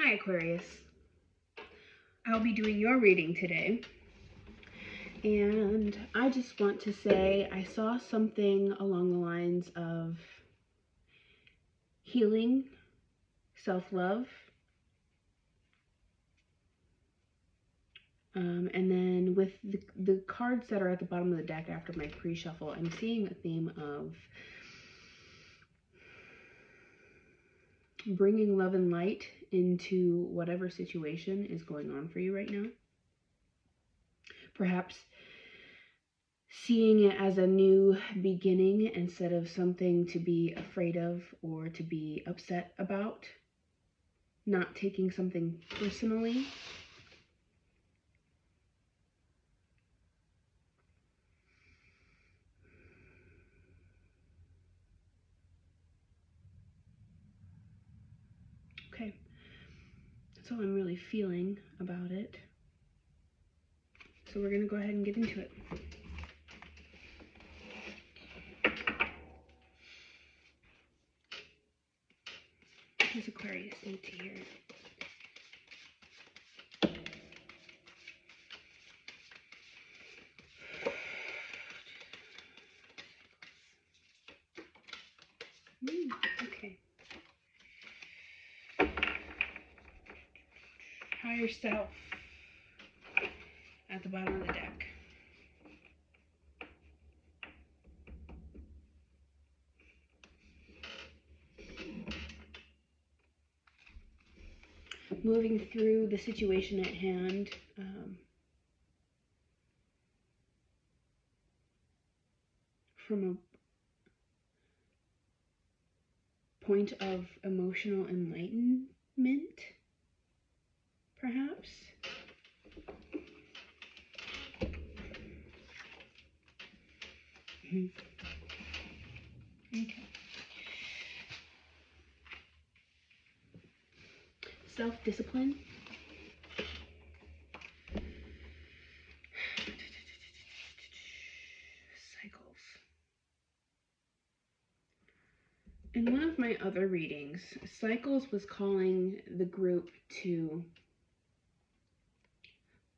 Hi Aquarius, I'll be doing your reading today, and I just want to say I saw something along the lines of healing, self-love, and then with the cards that are at the bottom of the deck after my pre-shuffle, I'm seeing a theme of bringing love and light into whatever situation is going on for you right now. Perhaps seeing it as a new beginning instead of something to be afraid of or to be upset about. Not taking something personally. Okay, that's all I'm really feeling about it. So we're going to go ahead and get into it. What does Aquarius need to hear? Okay. Higher self at the bottom of the deck. Moving through the situation at hand, from a point of emotional enlightenment, perhaps. Okay. Self-discipline. Cycles. In one of my other readings, Cycles was calling the group to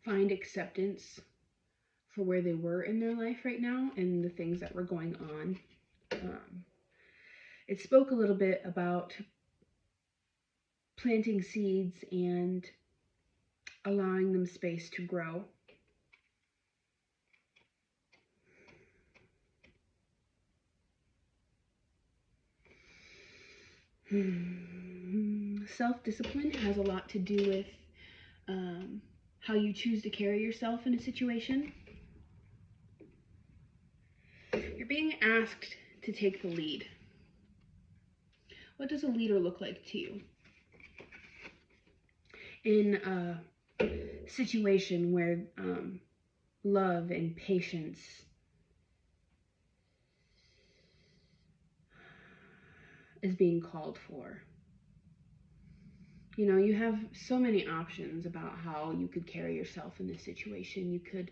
find acceptance for where they were in their life right now and the things that were going on. It spoke a little bit about planting seeds and allowing them space to grow. Self-discipline has a lot to do with how you choose to carry yourself in a situation. You're being asked to take the lead. What does a leader look like to you? In a situation where love and patience is being called for. You know, you have so many options about how you could carry yourself in this situation. You could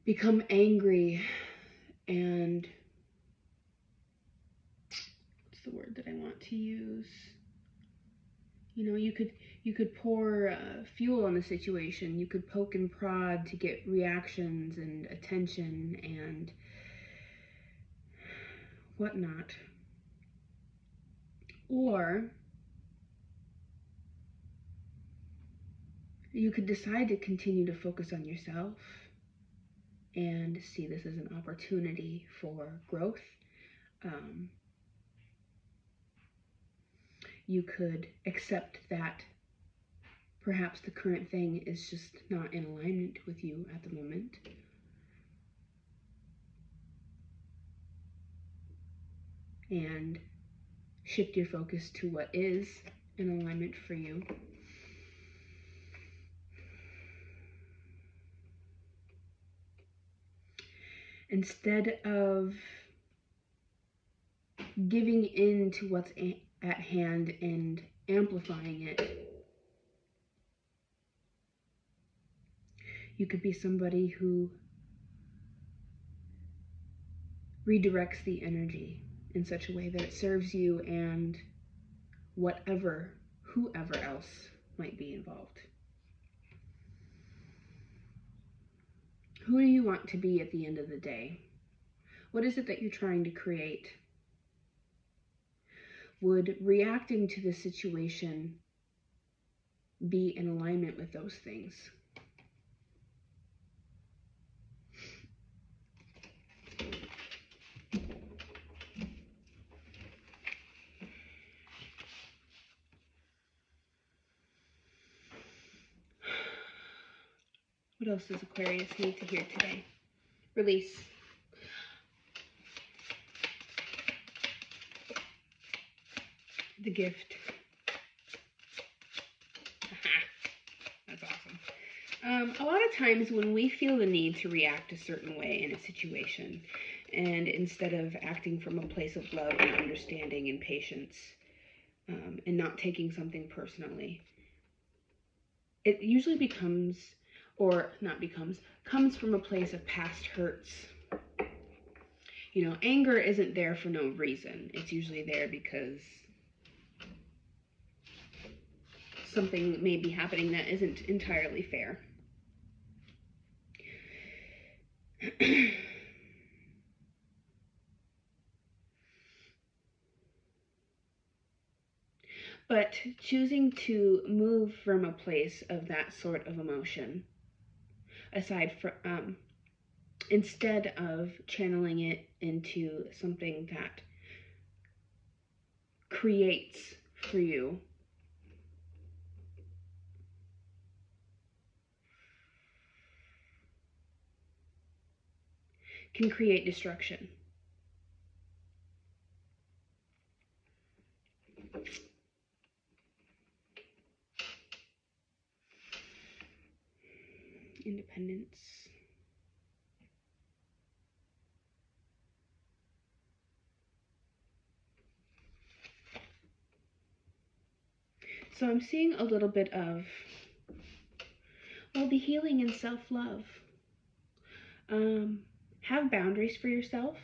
become angry and what's the word that I want to use? You know, you could pour fuel on the situation. You could poke and prod to get reactions and attention and whatnot. Or you could decide to continue to focus on yourself and see this as an opportunity for growth. You could accept that perhaps the current thing is just not in alignment with you at the moment. And shift your focus to what is in alignment for you. Instead of giving in to what's at hand and amplifying it, you could be somebody who redirects the energy in such a way that it serves you and whatever, whoever else might be involved. Who do you want to be at the end of the day? What is it that you're trying to create? Would reacting to the situation be in alignment with those things? What else does Aquarius need to hear today? Release. The gift. That's awesome. A lot of times when we feel the need to react a certain way in a situation, and instead of acting from a place of love and understanding and patience, and not taking something personally, it usually becomes, or not becomes, comes from a place of past hurts. You know, anger isn't there for no reason. It's usually there because something may be happening that isn't entirely fair. But choosing to move from a place of that sort of emotion, aside from, instead of channeling it into something that creates for you, can create destruction. Independence. So I'm seeing a little bit of, well, the healing and self-love. Have boundaries for yourself.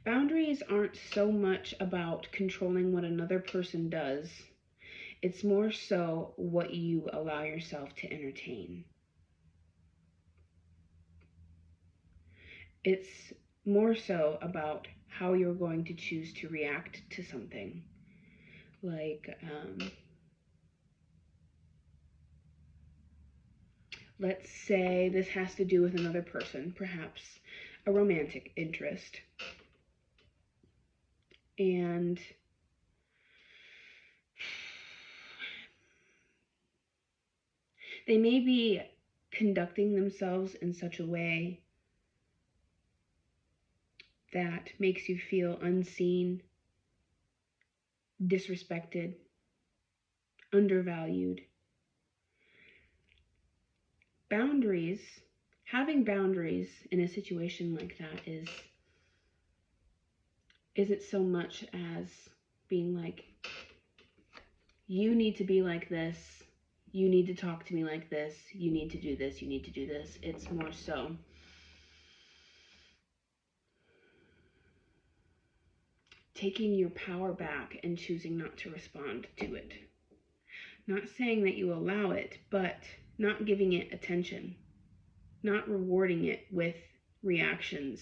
Boundaries aren't so much about controlling what another person does. It's more so what you allow yourself to entertain. It's more so about how you're going to choose to react to something. Like, let's say this has to do with another person, perhaps a romantic interest. And they may be conducting themselves in such a way that makes you feel unseen, disrespected, undervalued. Boundaries, having boundaries in a situation like that isn't so much as being like, you need to be like this, you need to talk to me like this, you need to do this, you need to do this. It's more so taking your power back and choosing not to respond to it. Not saying that you allow it, but not giving it attention, not rewarding it with reactions.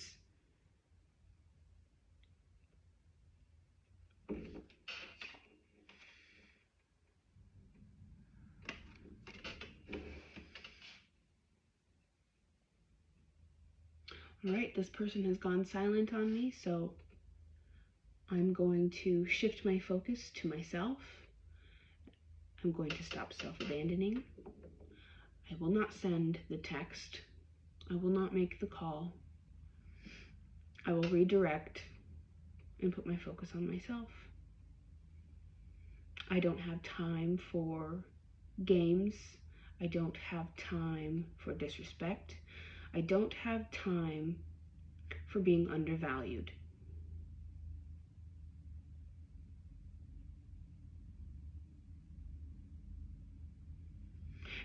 All right, this person has gone silent on me, so I'm going to shift my focus to myself. I'm going to stop self-abandoning. I will not send the text. I will not make the call. I will redirect and put my focus on myself. I don't have time for games. I don't have time for disrespect. I don't have time for being undervalued.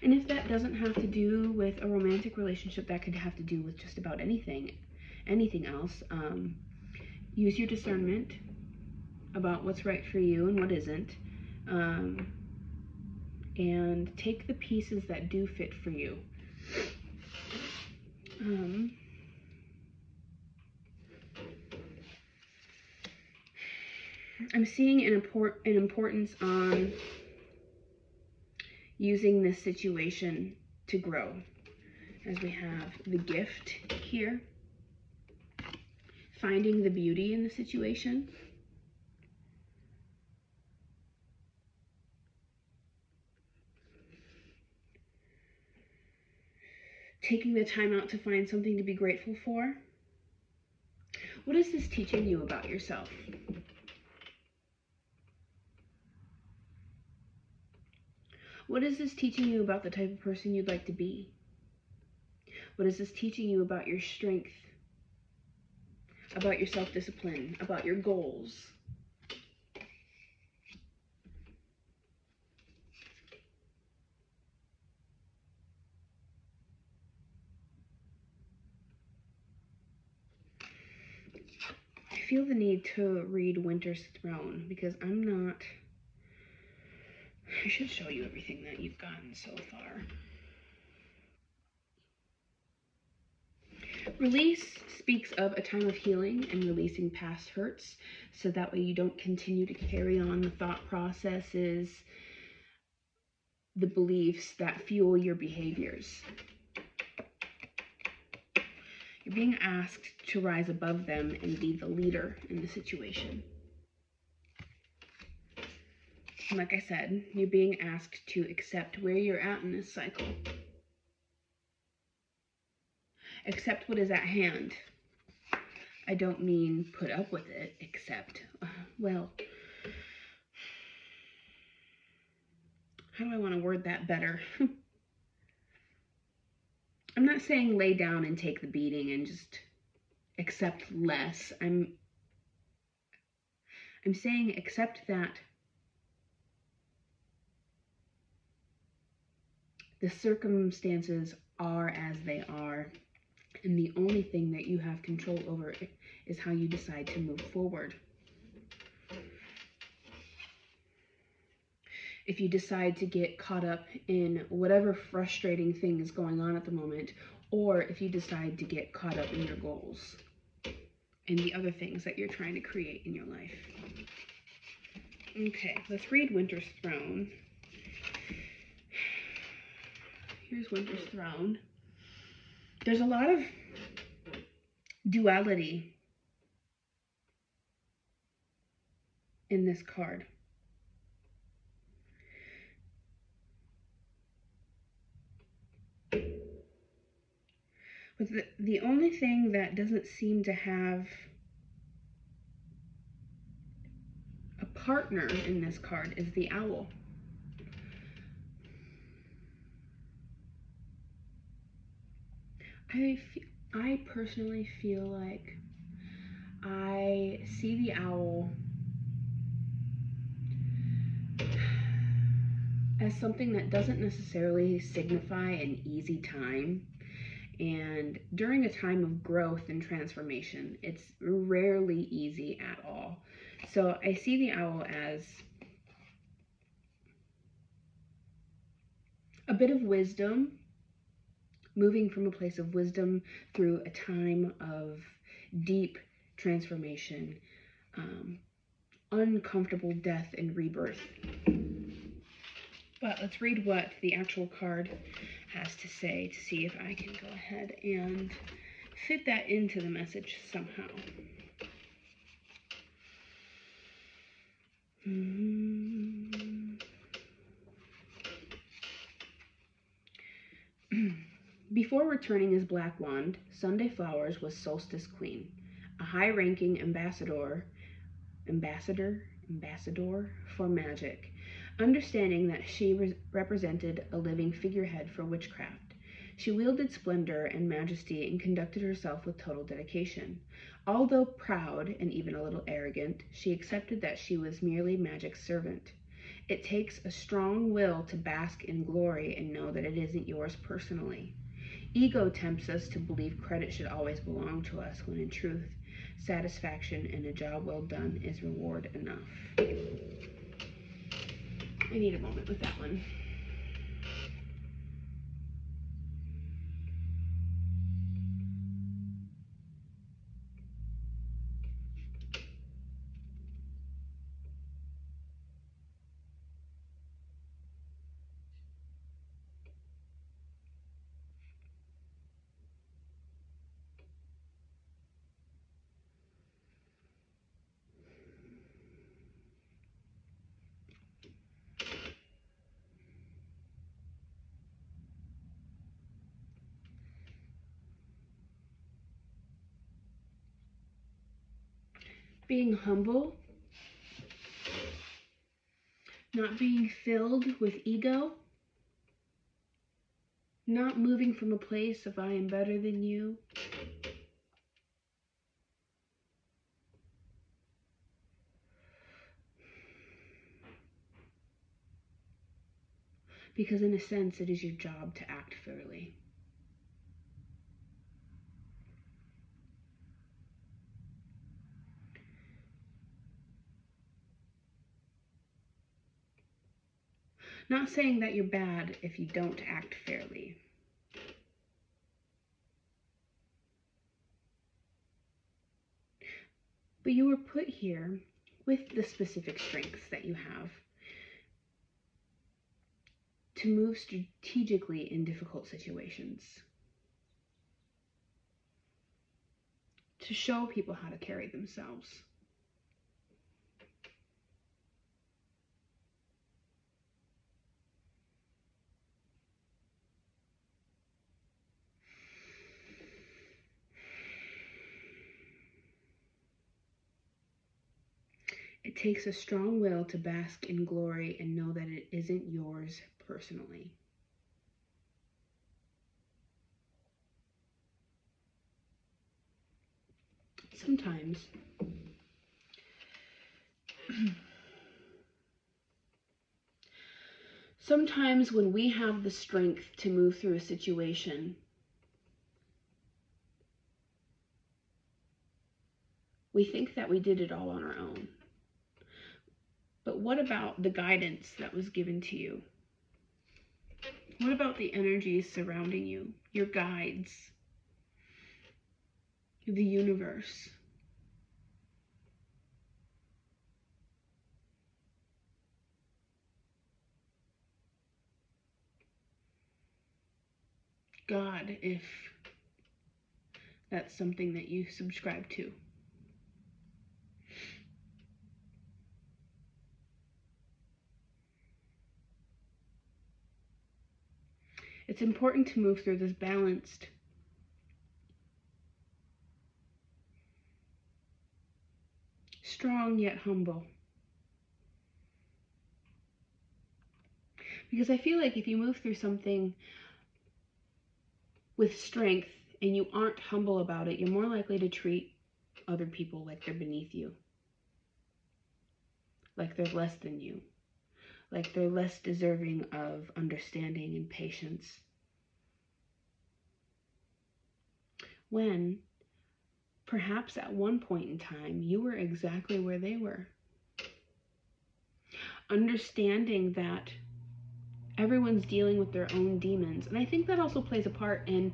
And if that doesn't have to do with a romantic relationship, that could have to do with just about anything else. use your discernment about what's right for you and what isn't, and take the pieces that do fit for you. I'm seeing an importance on using this situation to grow, as we have the gift here, finding the beauty in the situation. Taking the time out to find something to be grateful for. What is this teaching you about yourself? What is this teaching you about the type of person you'd like to be? What is this teaching you about your strength, about your self-discipline, about your goals? I feel the need to read Winter's Throne because I should show you everything that you've gotten so far. Release speaks of a time of healing and releasing past hurts, so that way you don't continue to carry on the thought processes, the beliefs that fuel your behaviors. You're being asked to rise above them and be the leader in the situation. And like I said, you're being asked to accept where you're at in this cycle. Accept what is at hand. I don't mean put up with it, accept. Well, how do I want to word that better? I'm not saying lay down and take the beating and just accept less. I'm saying accept that the circumstances are as they are, and the only thing that you have control over is how you decide to move forward. If you decide to get caught up in whatever frustrating thing is going on at the moment, or if you decide to get caught up in your goals and the other things that you're trying to create in your life. Okay, let's read Winter's Throne. Here's Winter's Throne. There's a lot of duality in this card. But the only thing that doesn't seem to have a partner in this card is the owl. I personally feel like I see the owl as something that doesn't necessarily signify an easy time. And during a time of growth and transformation, it's rarely easy at all. So I see the owl as a bit of wisdom, moving from a place of wisdom through a time of deep transformation, uncomfortable death and rebirth. But let's read what the actual card has to say to see if I can go ahead and fit that into the message somehow. Before returning as Black Wand, Sunday Flowers was Solstice Queen, a high-ranking ambassador for magic, understanding that she represented a living figurehead for witchcraft. She wielded splendor and majesty and conducted herself with total dedication. Although proud and even a little arrogant, she accepted that she was merely magic's servant. It takes a strong will to bask in glory and know that it isn't yours personally. Ego tempts us to believe credit should always belong to us, when in truth, satisfaction and a job well done is reward enough. I need a moment with that one. Being humble, not being filled with ego, not moving from a place of I am better than you. Because in a sense, it is your job to act fairly. Not saying that you're bad if you don't act fairly. But you were put here with the specific strengths that you have to move strategically in difficult situations, to show people how to carry themselves. It takes a strong will to bask in glory and know that it isn't yours personally. Sometimes when we have the strength to move through a situation, we think that we did it all on our own. But what about the guidance that was given to you? What about the energies surrounding you, your guides, the universe? God, if that's something that you subscribe to. It's important to move through this balanced, strong yet humble. Because I feel like if you move through something with strength and you aren't humble about it, you're more likely to treat other people like they're beneath you, like they're less than you, like they're less deserving of understanding and patience. When perhaps at one point in time you were exactly where they were. Understanding that everyone's dealing with their own demons. And I think that also plays a part in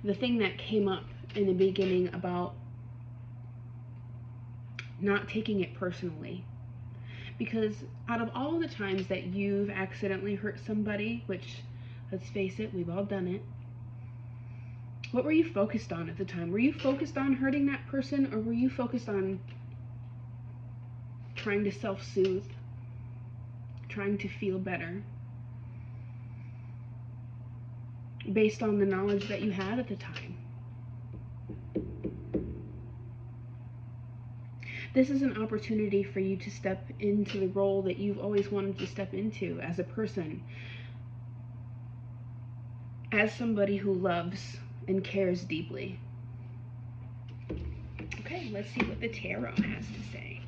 the thing that came up in the beginning about not taking it personally. Because out of all of the times that you've accidentally hurt somebody, which, let's face it, we've all done it, what were you focused on at the time? Were you focused on hurting that person, or were you focused on trying to self-soothe, trying to feel better, based on the knowledge that you had at the time? This is an opportunity for you to step into the role that you've always wanted to step into as a person, as somebody who loves and cares deeply. Okay, let's see what the tarot has to say.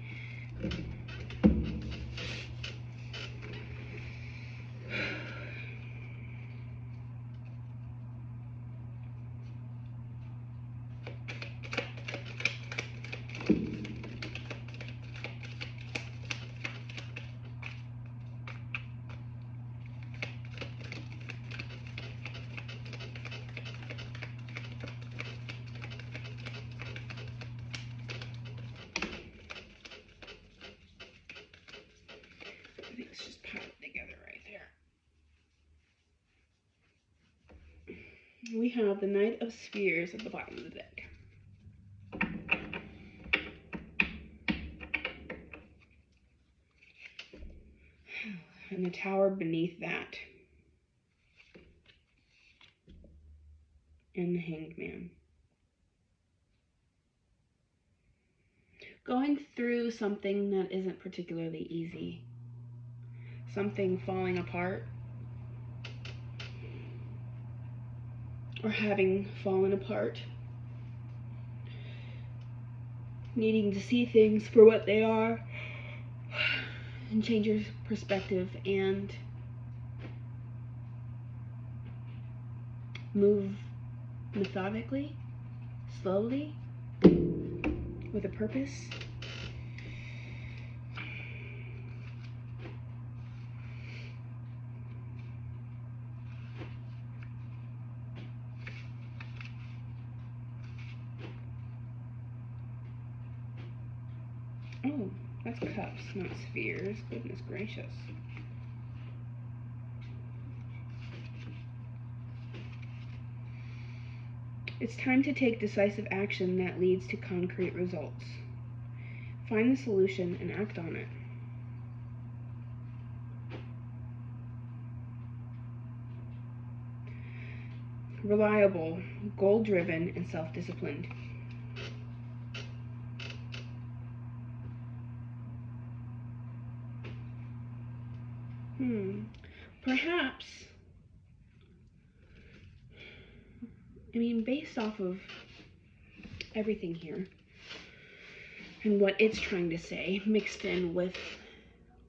We have the Knight of Spheres at the bottom of the deck. And the Tower beneath that. And the Hanged Man. Going through something that isn't particularly easy. Something falling apart. Or having fallen apart. Needing to see things for what they are. And change your perspective and move methodically, slowly, with a purpose. Oh, that's cups, not spheres. Goodness gracious. It's time to take decisive action that leads to concrete results. Find the solution and act on it. Reliable, goal-driven, and self-disciplined. Perhaps, I mean, based off of everything here, and what it's trying to say, mixed in with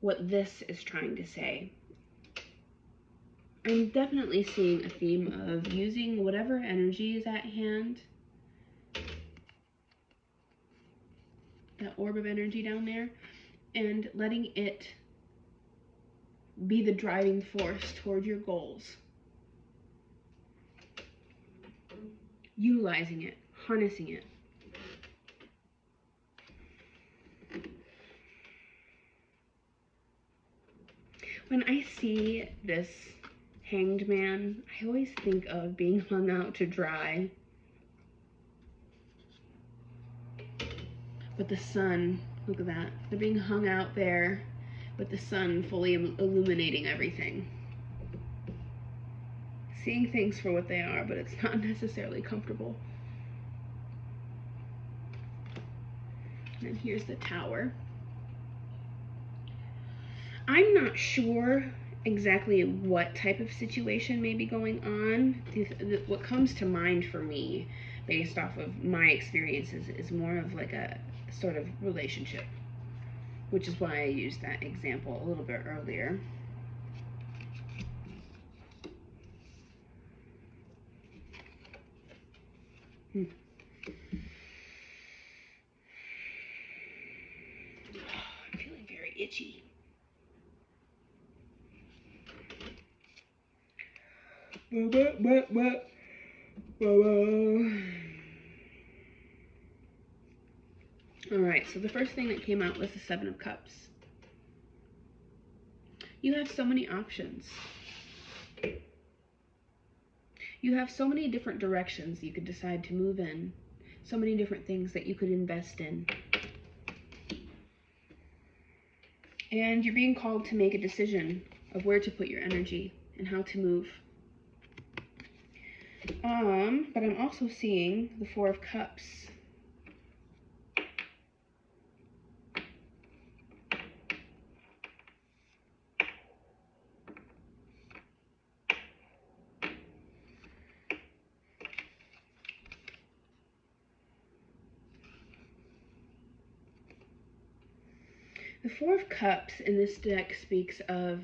what this is trying to say, I'm definitely seeing a theme of using whatever energy is at hand, that orb of energy down there, and letting it be the driving force toward your goals. Utilizing it, harnessing it. When I see this Hanged Man, I always think of being hung out to dry. With the sun, look at that. They're being hung out there with the sun fully illuminating everything. Seeing things for what they are, but it's not necessarily comfortable. And here's the Tower. I'm not sure exactly what type of situation may be going on. What comes to mind for me, based off of my experiences, is more of like a sort of relationship, which is why I used that example a little bit earlier. I'm feeling very itchy. Alright, so the first thing that came out was the Seven of Cups. You have so many options. You have so many different directions you could decide to move in. So many different things that you could invest in. And you're being called to make a decision of where to put your energy and how to move. But I'm also seeing the Four of Cups. The Four of Cups in this deck speaks of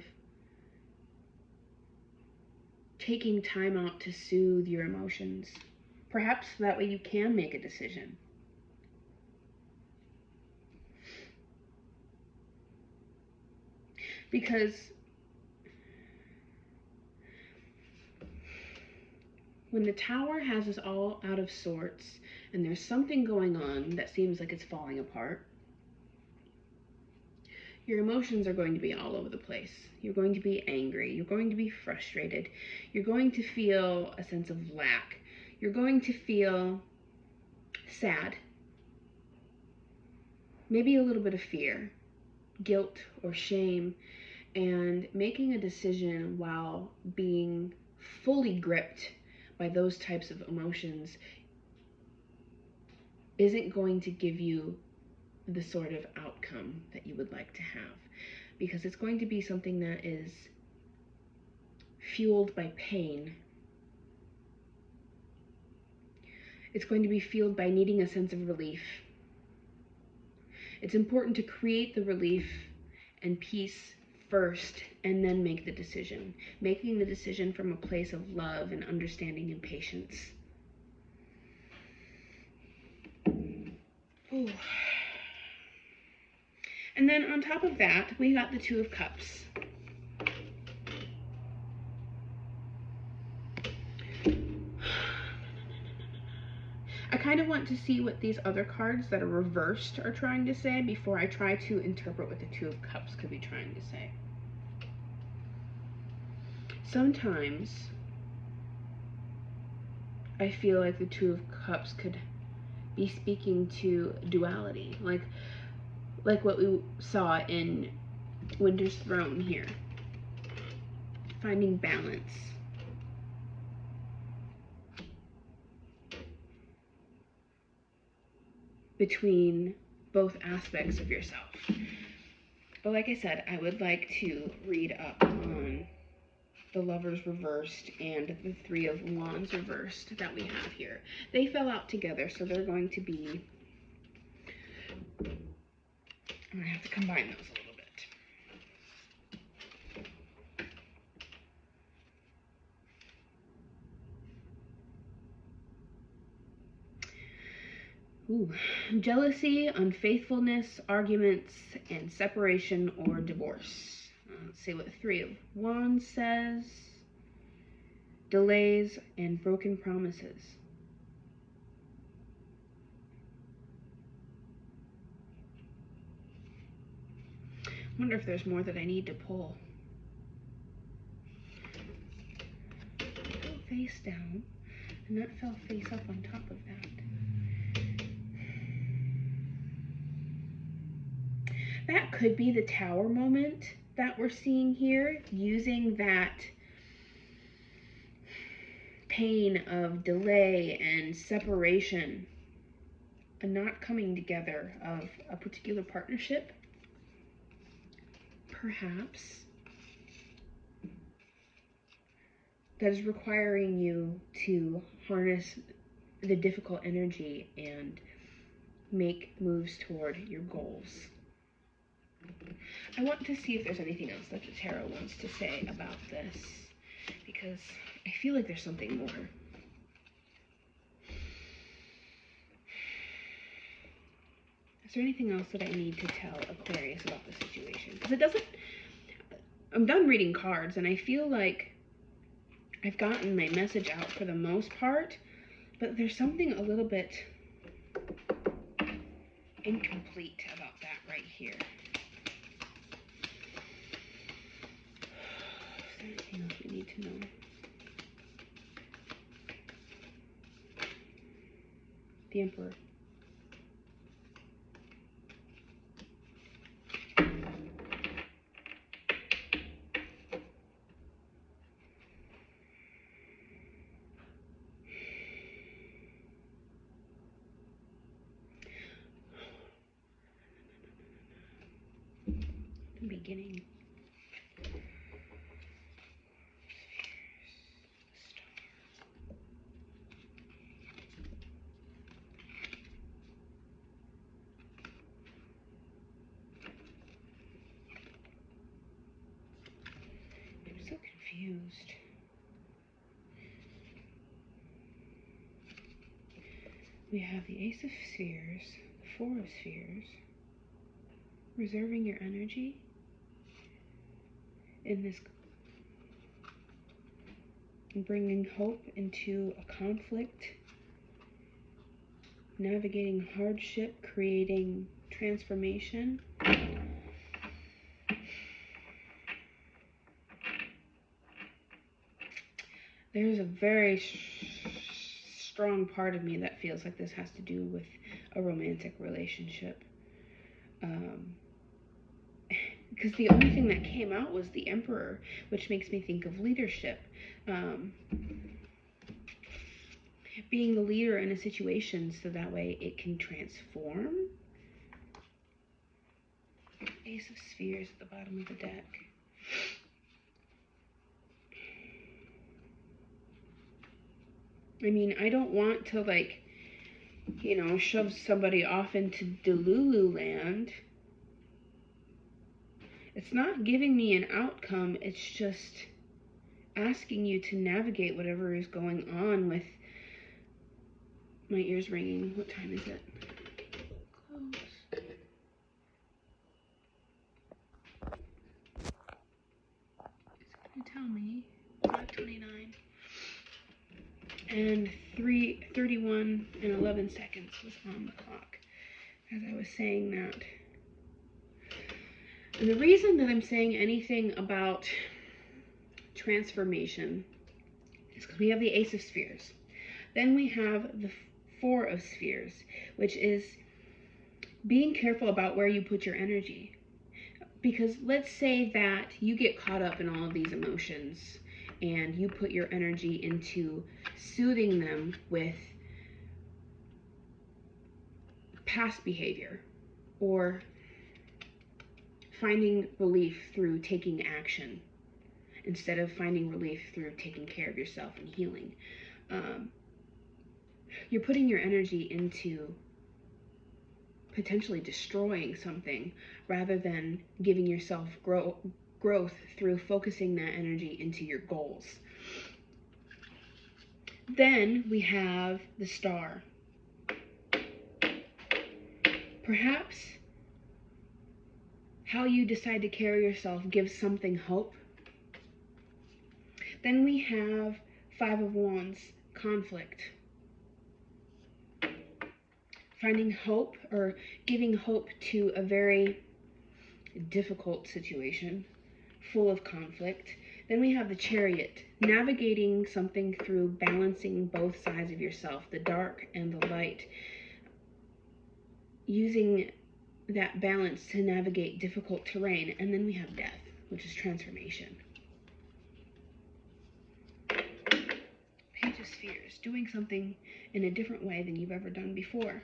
taking time out to soothe your emotions. Perhaps that way you can make a decision. Because when the Tower has us all out of sorts and there's something going on that seems like it's falling apart, Your emotions are going to be all over the place. You're going to be angry. You're going to be frustrated. You're going to feel a sense of lack. You're going to feel sad. Maybe a little bit of fear, guilt, or shame. And making a decision while being fully gripped by those types of emotions isn't going to give you the sort of outcome that you would like to have, because it's going to be something that is fueled by pain. It's going to be fueled by needing a sense of relief. It's important to create the relief and peace first and then make the decision. Making the decision from a place of love and understanding and patience. Ooh. And then on top of that, we got the Two of Cups. I kind of want to see what these other cards that are reversed are trying to say before I try to interpret what the Two of Cups could be trying to say. Sometimes I feel like the Two of Cups could be speaking to duality, like what we saw in Winter's Throne here. Finding balance. Between both aspects of yourself. But like I said, I would like to read up on the Lovers reversed and the Three of Wands reversed that we have here. They fell out together, so they're going to be... I'm going to have to combine those a little bit. Ooh. Jealousy, unfaithfulness, arguments, and separation or divorce. Let's see what the Three of Wands says. Delays and broken promises. I wonder if there's more that I need to pull. It fell face down, and that fell face up on top of that. That could be the Tower moment that we're seeing here, using that pain of delay and separation, a not coming together of a particular partnership, perhaps, that is requiring you to harness the difficult energy and make moves toward your goals. I want to see if there's anything else that the tarot wants to say about this, because I feel like there's something more. Is there anything else that I need to tell Aquarius about the situation? Because it doesn't... I'm done reading cards, and I feel like I've gotten my message out for the most part, but there's something a little bit incomplete about that right here. Is there anything else we need to know? The Emperor. The beginning. I'm so confused. We have the Ace of Spheres, the Four of Spheres, reserving your energy in this, bringing hope into a conflict, navigating hardship, creating transformation. there's a very strong part of me that feels like this has to do with a romantic relationship. Because the only thing that came out was the Emperor, which makes me think of leadership. Being the leader in a situation so that way it can transform. Ace of Spheres at the bottom of the deck. I mean, I don't want to, like, you know, shove somebody off into Delulu land. It's not giving me an outcome. It's just asking you to navigate whatever is going on with... My ear's ringing. What time is it? Close. It's going to tell me 5:29. And 3:31 and 11 seconds was on the clock as I was saying that. And the reason that I'm saying anything about transformation is because we have the Ace of Spheres. Then we have the Four of Spheres, which is being careful about where you put your energy. Because let's say that you get caught up in all of these emotions and you put your energy into soothing them with past behavior or finding relief through taking action instead of finding relief through taking care of yourself and healing. You're putting your energy into potentially destroying something rather than giving yourself growth through focusing that energy into your goals. Then we have the Star. Perhaps how you decide to carry yourself gives something hope. Then we have Five of Wands, conflict. Finding hope or giving hope to a very difficult situation full of conflict. Then we have the Chariot, navigating something through balancing both sides of yourself, the dark and the light. Using that balance to navigate difficult terrain. And then we have Death, which is transformation. Page of Spheres, doing something in a different way than you've ever done before.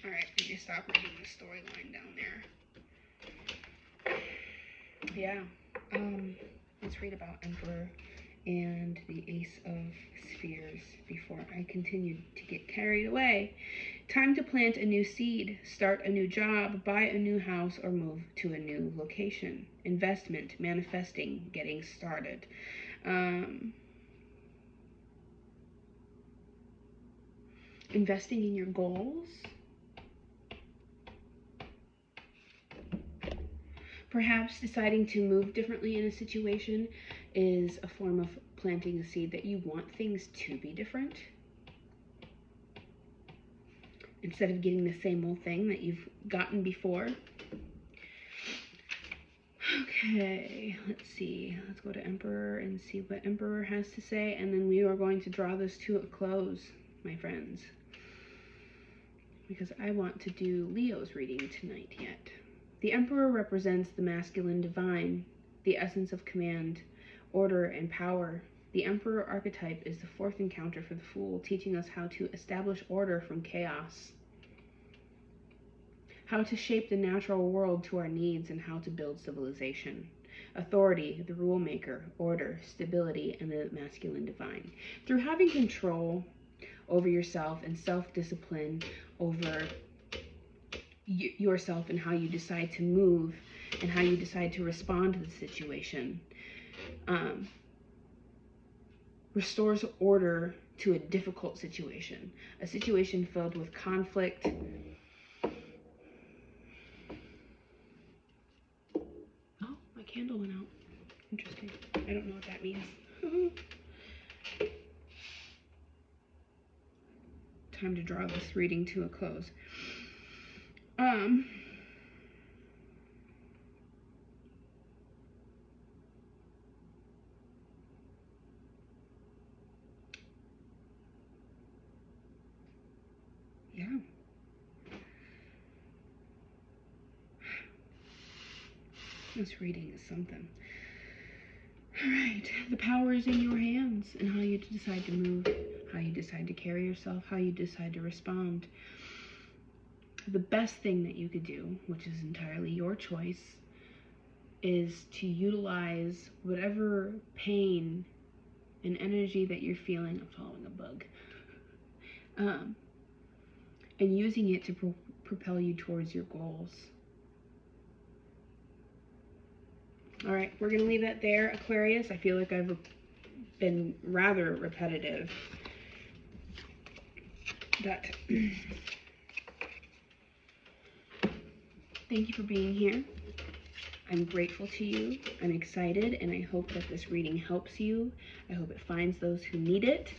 Alright, I need to stop reading the storyline down there. Yeah, let's read about Emperor and the Ace of Spheres before I continue to get carried away. Time to plant a new seed, start a new job, buy a new house, or move to a new location. Investment, manifesting, getting started. Investing in your goals. Perhaps deciding to move differently in a situation is a form of planting a seed that you want things to be different. Instead of getting the same old thing that you've gotten before. Okay, let's see. Let's go to Emperor and see what Emperor has to say. And then we are going to draw this to a close, my friends. Because I want to do Leo's reading tonight yet. The Emperor represents the masculine divine, the essence of command, order, and power. The Emperor archetype is the fourth encounter for the Fool, teaching us how to establish order from chaos, how to shape the natural world to our needs, and how to build civilization. Authority, the rule maker, order, stability, and the masculine divine. Through having control over yourself and self-discipline over yourself and how you decide to move and how you decide to respond to the situation, restores order to a difficult situation, a situation filled with conflict. Oh, my candle went out. Interesting. I don't know what that means. Time to draw this reading to a close. Yeah. This reading is something. Alright, the power is in your hands, and how you decide to move, how you decide to carry yourself, how you decide to respond. The best thing that you could do, which is entirely your choice, is to utilize whatever pain and energy that you're feeling. I'm following a bug. And using it to propel you towards your goals. All right, we're going to leave that there, Aquarius. I feel like I've been rather repetitive. But thank you for being here. I'm grateful to you. I'm excited, and I hope that this reading helps you. I hope it finds those who need it.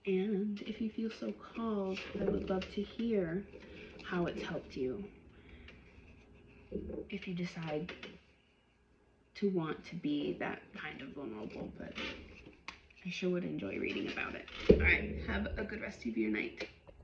And if you feel so called, I would love to hear how it's helped you. If you decide to want to be that kind of vulnerable, but I sure would enjoy reading about it. All right, have a good rest of your night.